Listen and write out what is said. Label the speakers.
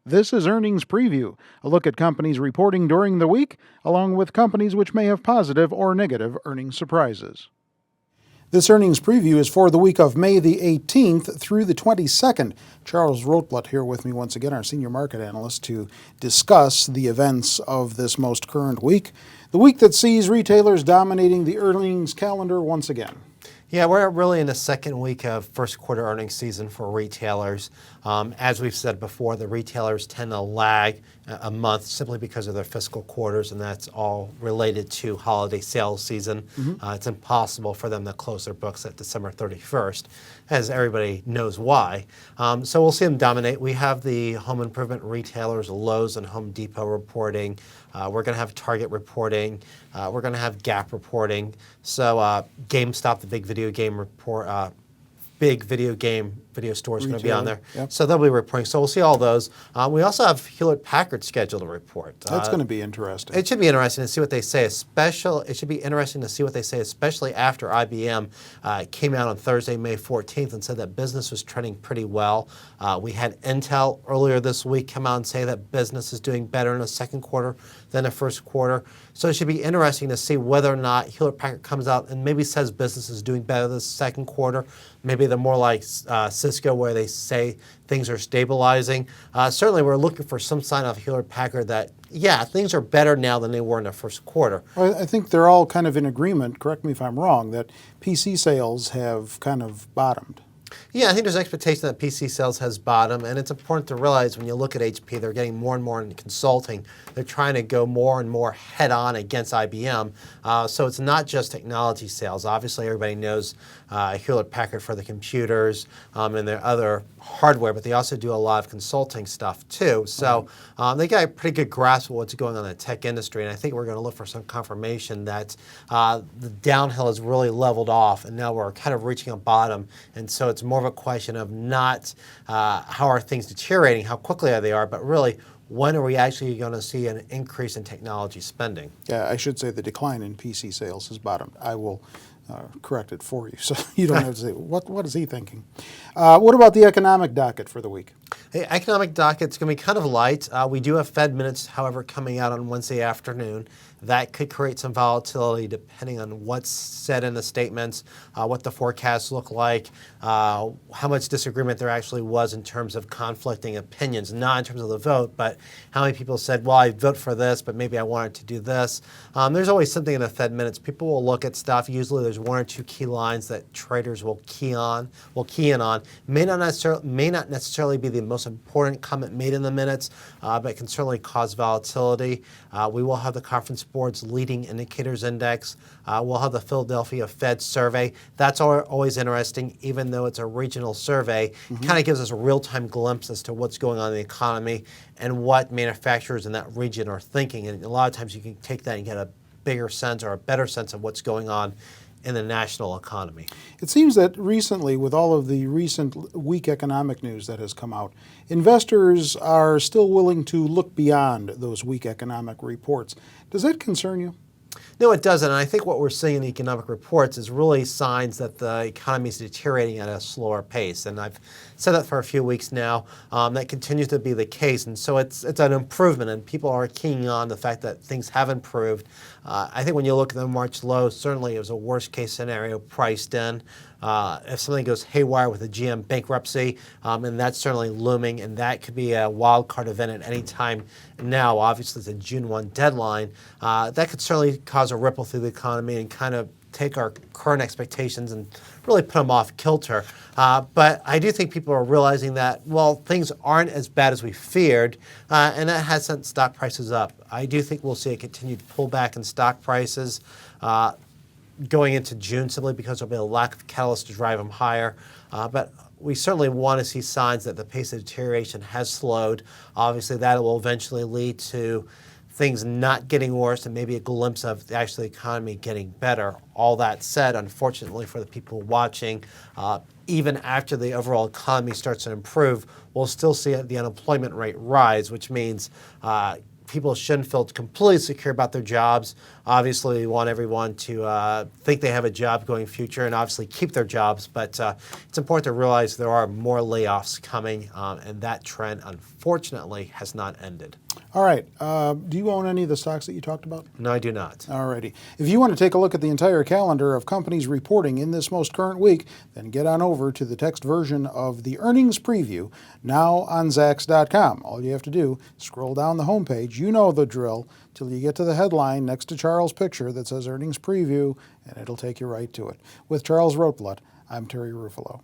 Speaker 1: This is Earnings Preview, a look at companies reporting during the week, along with companies which may have positive or negative earnings surprises. This earnings preview is for the week of May the 18th through the 22nd. Charles Rotblatt here with me once again, our senior market analyst, to discuss the events of this most current week, the week that sees retailers dominating the earnings calendar once again.
Speaker 2: Yeah, we're really in the second week of first quarter earnings season for retailers. As we've said before, the retailers tend to lag a month simply because of their fiscal quarters, and that's all related to holiday sales season. It's impossible for them to close their books at December 31st, as everybody knows why. So we'll see them dominate. We have the home improvement retailers, Lowe's and Home Depot reporting. We're going to have Target reporting. We're going to have Gap reporting. So GameStop, the big video game report, video store is going to be on there.
Speaker 1: Yep.
Speaker 2: So they'll be reporting. So we'll see all those. We also have Hewlett-Packard scheduled to report.
Speaker 1: That's going to be interesting.
Speaker 2: It should be interesting to see what they say. It should be interesting to see what they say, especially after IBM came out on Thursday, May 14th, and said that business was trending pretty well. We had Intel earlier this week come out and say that business is doing better in the second quarter than the first quarter. So it should be interesting to see whether or not Hewlett-Packard comes out and maybe says business is doing better this second quarter. Maybe they're more like Cisco, where they say things are stabilizing. Certainly, we're looking for some sign of Hewlett-Packard that, yeah, things are better now than they were in the first quarter.
Speaker 1: Well, I think they're all kind of in agreement, correct me if I'm wrong, that PC sales have kind of bottomed.
Speaker 2: Yeah, I think there's expectation that PC sales has bottomed, and it's important to realize when you look at HP, they're getting more and more in consulting. They're trying to go more and more head-on against IBM. So it's not just technology sales. Obviously, everybody knows Hewlett-Packard for the computers and their other hardware, but they also do a lot of consulting stuff too. So they got a pretty good grasp of what's going on in the tech industry, and I think we're going to look for some confirmation that the downhill has really leveled off, and now we're kind of reaching a bottom. And so it's more of a question of not how are things deteriorating, how quickly they are, but really when are we actually going to see an increase in technology spending?
Speaker 1: Yeah, I should say the decline in PC sales has bottomed. I will correct it for you, so you don't have to say, what is he thinking? What about the economic docket for the week?
Speaker 2: Hey, economic docket's going to be kind of light. We do have Fed minutes, however, coming out on Wednesday afternoon. That could create some volatility depending on what's said in the statements, what the forecasts look like, how much disagreement there actually was in terms of conflicting opinions, not in terms of the vote, but how many people said, well, I vote for this, but maybe I wanted to do this. There's always something in the Fed minutes. People will look at stuff. Usually there's one or two key lines that traders will key in on. May not necessarily be the most important comment made in the minutes, but it can certainly cause volatility. We will have the Conference Board's leading indicators index. We'll have the Philadelphia Fed survey. That's always interesting, even though it's a regional survey. Kind of gives us a real-time glimpse as to what's going on in the economy and what manufacturers in that region are thinking. And a lot of times you can take that and get a bigger sense or a better sense of what's going on in the national economy.
Speaker 1: It seems that recently, with all of the recent weak economic news that has come out, investors are still willing to look beyond those weak economic reports. Does that concern you?
Speaker 2: No, it doesn't. And I think what we're seeing in economic reports is really signs that the economy is deteriorating at a slower pace. And I've said that for a few weeks now. That continues to be the case. And so it's an improvement, and people are keying on the fact that things have improved. I think when you look at the March low, certainly it was a worst case scenario priced in. If something goes haywire with a GM bankruptcy, and that's certainly looming, and that could be a wild card event at any time now. Obviously, it's a June 1 deadline. That could certainly cause a ripple through the economy and kind of take our current expectations and really put them off kilter. But I do think people are realizing that, well, things aren't as bad as we feared, and that has sent stock prices up. I do think we'll see a continued pullback in stock prices going into June, simply because there'll be a lack of catalyst to drive them higher. But we certainly want to see signs that the pace of deterioration has slowed. Obviously, that will eventually lead to things not getting worse and maybe a glimpse of actually the economy getting better. All that said, unfortunately for the people watching, even after the overall economy starts to improve, we'll still see the unemployment rate rise, which means people shouldn't feel completely secure about their jobs. Obviously, we want everyone to think they have a job going future and obviously keep their jobs, but it's important to realize there are more layoffs coming, and that trend, unfortunately, has not ended.
Speaker 1: All right. Do you own any of the stocks that you talked about?
Speaker 2: No, I do not.
Speaker 1: All righty. If you want to take a look at the entire calendar of companies reporting in this most current week, then get on over to the text version of the earnings preview now on Zacks.com. All you have to do, scroll down the homepage, you know the drill, till you get to the headline next to Charles' picture that says earnings preview, and it'll take you right to it. With Charles Rotblatt, I'm Terry Ruffalo.